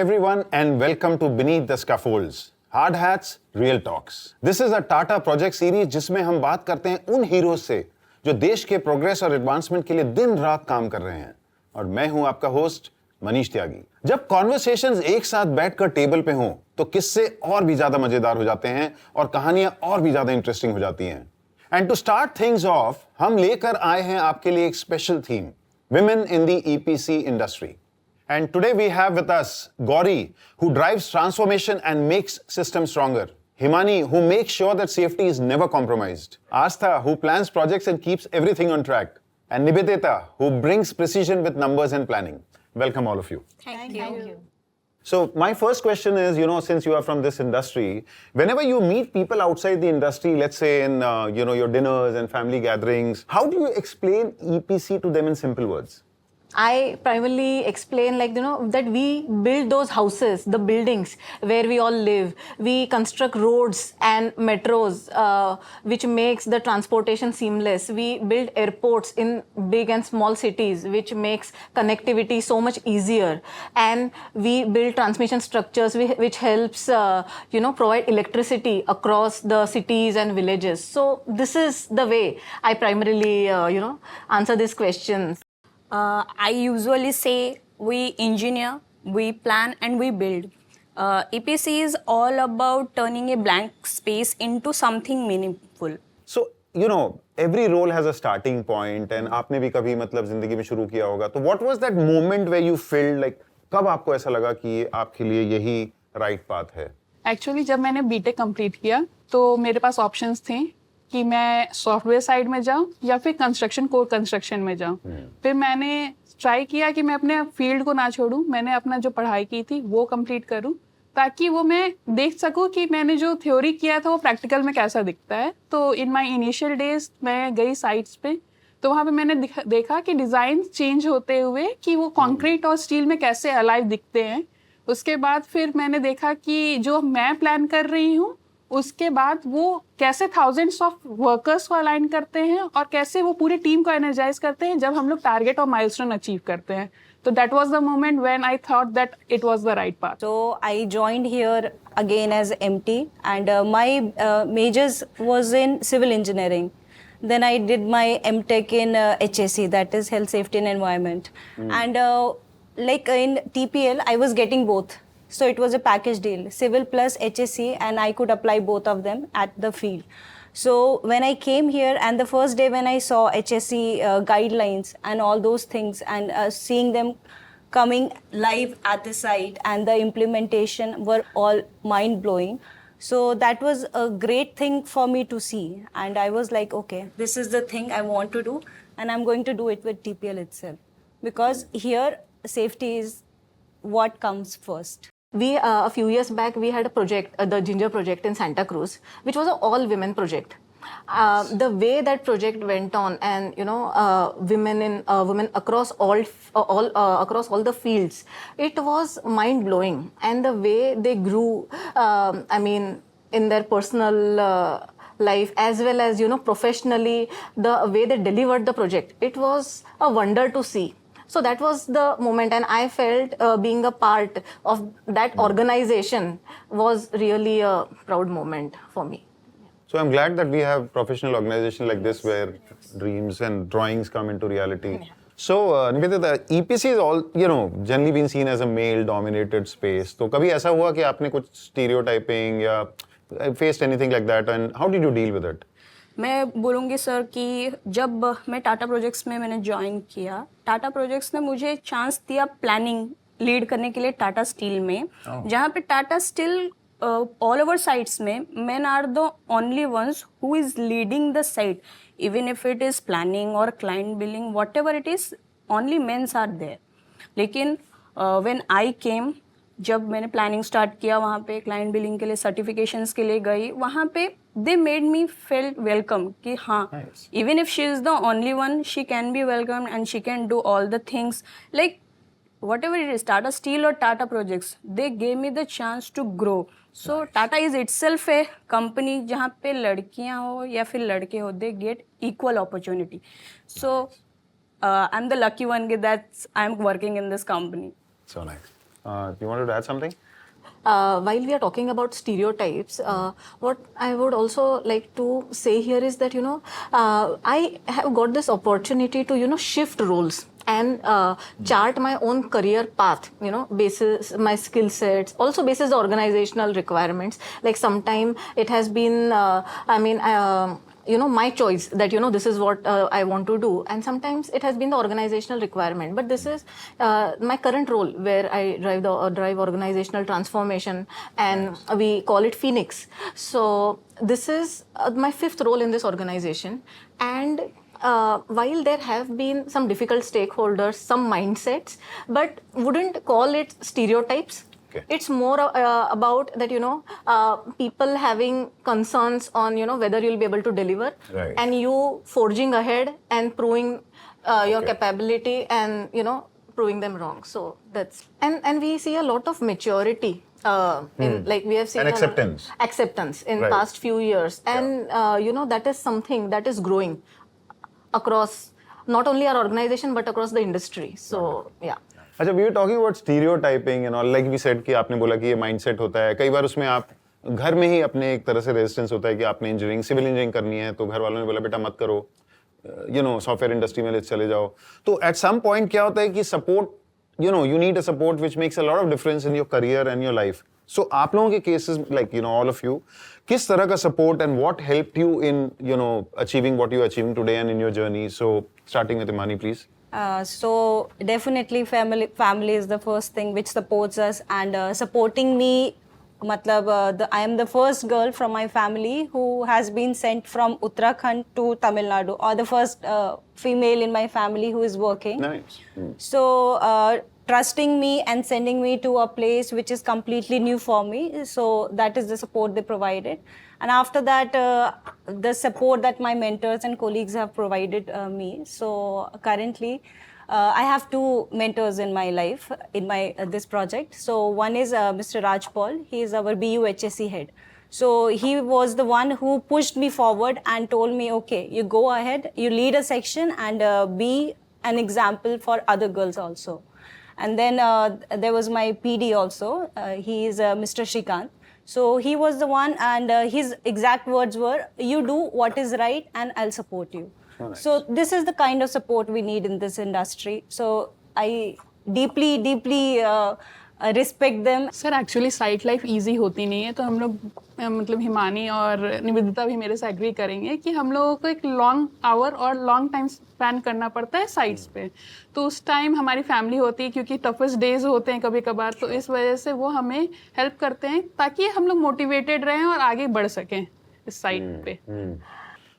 everyone, and welcome to Beneath the Scaffolds. Hard Hats, Real Talks. This is a Tata Project series जिसमें हम बात करते हैं उन हीरोज से जो देश के प्रोग्रेस और एडवांसमेंट के लिए दिन रात काम कर रहे हैं। और मैं हूं आपका होस्ट मनीष त्यागी। जब कॉन्वर्सेशंस एक साथ बैठकर टेबल पे हों तो किस्से और भी ज्यादा मजेदार हो जाते हैं और कहानियां और भी ज्यादा इंटरेस्टिंग हो जाती हैं। And to start things off, हम लेकर आए हैं आपके लिए एक special theme, women in the EPC industry. And today we have with us Gauri, who drives transformation and makes systems stronger. Himani, who makes sure that safety is never compromised. Astha, who plans projects and keeps everything on track. And Nivedita, who brings precision with numbers and planning. Welcome all of you. Thank you. So my first question is, since you are from this industry, whenever you meet people outside the industry, let's say in, your dinners and family gatherings, how do you explain EPC to them in simple words? I primarily explain that we build those houses, the buildings where we all live. We construct roads and metros, which makes the transportation seamless. We build airports in big and small cities, which makes connectivity so much easier. And we build transmission structures, which helps, provide electricity across the cities and villages. So this is the way I primarily, answer these questions. I usually say we engineer, we plan and we build. EPC is all about turning a blank space into something meaningful. So, every role has a starting point and आपने भी कभी जिंदगी में शुरू किया होगा. तो what was that moment where you felt like, कब आपको ऐसा लगा कि ये आपके लिए यही right path है? एक्चुअली जब मैंने बीटेक कंप्लीट किया तो मेरे पास ऑप्शंस थे कि मैं सॉफ्टवेयर साइड में जाऊं या फिर कोर कंस्ट्रक्शन में जाऊं। फिर मैंने ट्राई किया कि मैं अपने फील्ड को ना छोड़ूं, मैंने अपना जो पढ़ाई की थी वो कंप्लीट करूं ताकि वो मैं देख सकूं कि मैंने जो थ्योरी किया था वो प्रैक्टिकल में कैसा दिखता है। तो इन माय इनिशियल डेज मैं गई साइट्स पे, तो वहाँ पे मैंने देखा कि डिज़ाइन चेंज होते हुए कि वो कंक्रीट और स्टील में कैसे अलाइव दिखते हैं। उसके बाद फिर मैंने देखा कि जो मैं प्लान कर रही हूँ उसके बाद वो कैसे थाउजेंड्स ऑफ वर्कर्स को अलाइन करते हैं और कैसे वो पूरी टीम को एनर्जाइज करते हैं जब हम लोग टारगेट और माइलस्टोन अचीव करते हैं। तो that was the moment when I thought that it was the right path. So I joined here again as MT and my majors was in civil engineering. Then I did my MTech in HSE, that is Health, Safety and Environment. And in TPL, I was getting both. So it was a package deal, civil plus HSE, and I could apply both of them at the field. So when I came here and the first day when I saw HSE guidelines and all those things and seeing them coming live at the site and the implementation were all mind-blowing. So that was a great thing for me to see. And I was like, okay, this is the thing I want to do and I'm going to do it with TPL itself. Because here safety is what comes first. We a few years back we had a project, the Ginger project in Santa Cruz, which was an all-women project. The way that project went on, and women across across all the fields, it was mind-blowing. And the way they grew, in their personal life as well as professionally, the way they delivered the project, it was a wonder to see. So that was the moment, and I felt being a part of that organization was really a proud moment for me. So I'm glad that we have professional organization like this where dreams and drawings come into reality. Yeah. So Nivedita, EPC is all, generally been seen as a male-dominated space. तो कभी ऐसा हुआ कि आपने कुछ stereotyping या faced anything like that, and how did you deal with it? मैं बोलूँगी सर कि जब मैं टाटा प्रोजेक्ट्स में मैंने ज्वाइन किया, टाटा प्रोजेक्ट्स ने मुझे चांस दिया प्लानिंग लीड करने के लिए टाटा स्टील में, जहाँ पे Tata steel all over sites में men are the only ones who is leading the site, even if it is planning और client billing whatever it is, only mens are there. लेकिन when I came, जब मैंने planning start किया, वहाँ पे client billing के लिए certifications के लिए गई, वहाँ पे they made me felt welcome कि हाँ, even if she is the only one, she can be welcome and she can do all the things like whatever it is, Tata Steel or Tata Projects, they gave me the chance to grow. So Tata is itself a company जहाँ पे लड़कियाँ हो या फिर लड़के हो, they get equal opportunity. So I'm the lucky one that I'm working in this company. So nice. You wanted to add something? While we are talking about stereotypes, what I would also like to say here is that, I have got this opportunity to, shift roles and chart my own career path, basis my skill sets, also basis the organizational requirements. Like sometime it has been, my choice that, this is what I want to do. And sometimes it has been the organizational requirement. But this is my current role where I drive organizational transformation, and we call it Phoenix. So this is my 5th role in this organization. And while there have been some difficult stakeholders, some mindsets, but wouldn't call it stereotypes. Okay. It's more about that, people having concerns on, whether you'll be able to deliver, Right. and you forging ahead and proving your capability and, proving them wrong. So that's, and we see a lot of maturity. In, like we have seen And acceptance. Acceptance in Right. past few years. And, that is something that is growing across not only our organization, but across the industry. So, yeah. अच्छा, we were talking about stereotyping and all, like we said कि आपने बोला कि ये mindset होता है, कई बार उसमें आप घर में ही अपने एक तरह से resistance होता है कि आपने इंजीनियरिंग, सिविल इंजीनियरिंग करनी है, तो घर वालों ने बोला बेटा मत करो, सॉफ्टवेयर इंडस्ट्री में चले जाओ. तो at some point क्या होता है कि support, you need a support which makes a lot of difference in your career and your life. So आप लोगों के cases, like, all of you, किस तरह का support and what helped you in, achieving what you're achieving today and in your journey? So starting with Imani, please. So definitely family is the first thing which supports us, and supporting me, I am the first girl from my family who has been sent from Uttarakhand to Tamil Nadu, or the first female in my family who is working. Nice. So trusting me and sending me to a place which is completely new for me. So that is the support they provided. And after that, the support that my mentors and colleagues have provided me. So currently, I have 2 mentors in my life, in my this project. So one is Mr. Raj Paul. He is our BU HSE head. So he was the one who pushed me forward and told me, okay, you go ahead, you lead a section and be an example for other girls also. And then there was my PD also. He is Mr. Shrikant. So he was the one, and his exact words were, you do what is right and I'll support you. Oh, nice. So this is the kind of support we need in this industry. So I deeply respect them. Sir actually site life easy होती नहीं है, तो हम लोग मतलब हिमानी और निवेदिता भी मेरे से एग्री करेंगे कि हम लोगों को एक लॉन्ग आवर और लॉन्ग टाइम स्पेंड करना पड़ता है साइट्स पे. तो उस टाइम हमारी फैमिली होती है, क्योंकि टफेस्ट डेज होते हैं कभी कभार, तो इस वजह से वो हमें हेल्प करते हैं ताकि हम लोग मोटिवेटेड रहें और आगे बढ़ सकें इस साइट पे.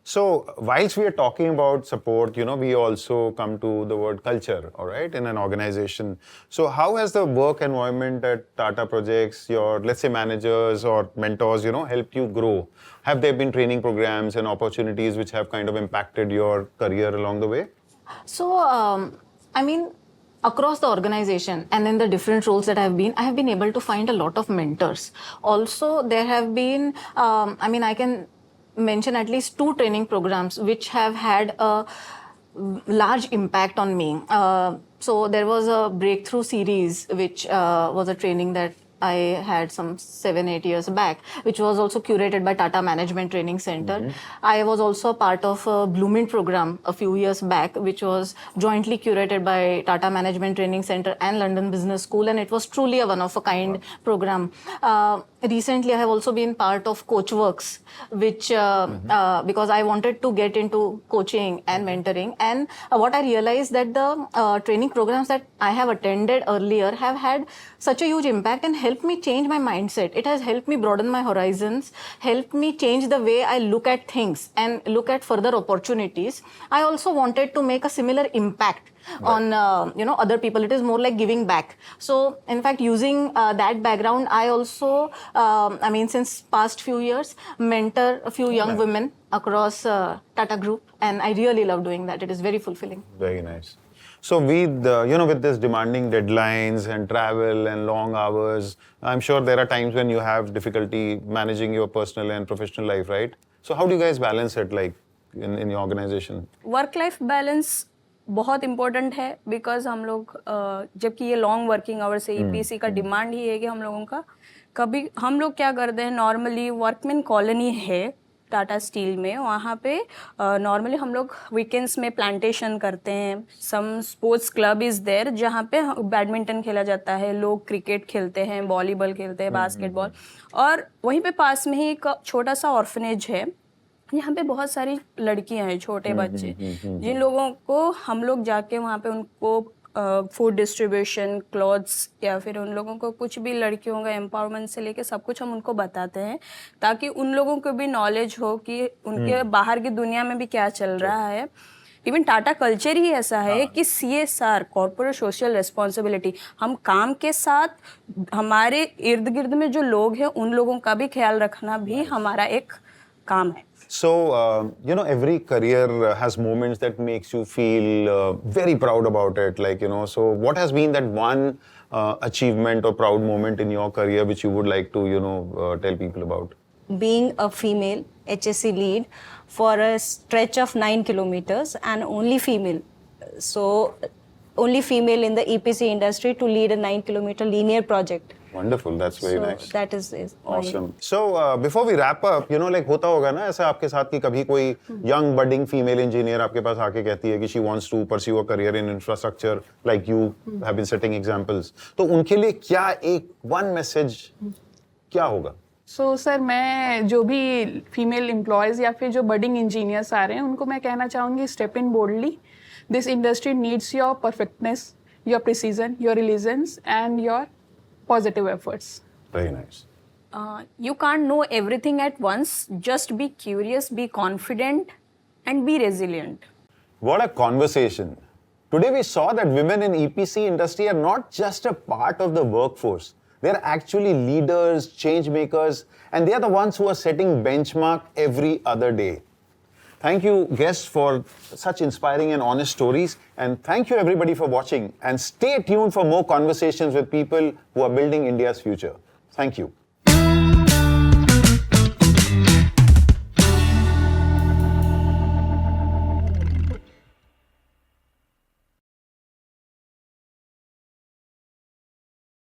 So, whilst we are talking about support, we also come to the word culture, all right, in an organization. So, how has the work environment at Tata Projects, your, let's say, managers or mentors, helped you grow? Have there been training programs and opportunities which have kind of impacted your career along the way? So, across the organization and in the different roles that I have been able to find a lot of mentors. Also, there have been, I can mention at least 2 training programs which have had a large impact on me. So there was a breakthrough series which was a training that I had some 7-8 years back, which was also curated by Tata Management Training Center. I was also a part of a Bloomint program a few years back, which was jointly curated by Tata Management Training Center and London Business School, and it was truly a one-of-a-kind program. Recently, I have also been part of Coachworks, which because I wanted to get into coaching and mentoring, and what I realized that the training programs that I have attended earlier have had such a huge impact and helped me change my mindset. It has helped me broaden my horizons, helped me change the way I look at things and look at further opportunities. I also wanted to make a similar impact on other people. It is more like giving back. So in fact, using that background, I also since past few years mentor a few young women across Tata Group, and I really love doing that. It is very fulfilling. Very nice. So with with this demanding deadlines and travel and long hours, I'm sure there are times when you have difficulty managing your personal and professional life, right? So how do you guys balance it, like in your organization? Work-life balance बहुत important है because हम लोग जबकि ये long working hours है, EPC का demand ही है कि हम लोगों का कभी हम लोग क्या करते हैं, नॉर्मली वर्कमैन कॉलोनी है टाटा स्टील में, वहाँ पे नॉर्मली हम लोग वीकेंड्स में प्लांटेशन करते हैं। Some sports club is there जहाँ पे बैडमिंटन खेला जाता है, लोग क्रिकेट खेलते हैं, वॉलीबॉल खेलते हैं, बास्केटबॉल। और वहीं पे पास में ही एक छोटा सा ऑर्फनेज है, यहाँ पे बहुत सारी लड़कियां हैं, छोटे बच्चे, जिन लोगों को हम लोग जाके वहाँ पे उनको फूड डिस्ट्रीब्यूशन, क्लॉथ्स, या फिर उन लोगों को कुछ भी लड़कियों का एम्पावरमेंट से लेके सब कुछ हम उनको बताते हैं ताकि उन लोगों को भी नॉलेज हो कि उनके बाहर की दुनिया में भी क्या चल रहा है। इवन टाटा कल्चर ही ऐसा है कि CSR, कॉर्पोरेट सोशल रिस्पॉन्सिबिलिटी, हम काम के साथ हमारे इर्द गिर्द में जो लोग हैं उन लोगों का भी ख्याल रखना भी हमारा एक काम है। So, every career has moments that makes you feel very proud about it. So what has been that one achievement or proud moment in your career which you would like to, tell people about? Being a female HSC lead for a stretch of 9 kilometers and only female. So, only female in the EPC industry to lead a 9-kilometer linear project. Wonderful, that's very So nice. that is Awesome. So, before we wrap up, होता होगा ना ऐसा आपके साथ कि कभी कोई young budding female engineer आपके पास आके कहती है कि she wants to pursue a career in infrastructure like you have been setting examples. तो उनके लिए क्या एक one message क्या होगा? सो सर, मैं जो भी फीमेल एम्प्लॉयज़ या फिर जो बडिंग इंजीनियर्स आ रहे हैं उनको मैं कहना चाहूँगी, step in boldly. This industry needs your perfectness, your precision, your resilience and your positive efforts. Very nice. You can't know everything at once. Just be curious, be confident, and be resilient. What a conversation. Today we saw that women in EPC industry are not just a part of the workforce. They're actually leaders, change makers, and they are the ones who are setting benchmark every other day. Thank you, guests, for such inspiring and honest stories. And thank you, everybody, for watching. And stay tuned for more conversations with people who are building India's future. Thank you.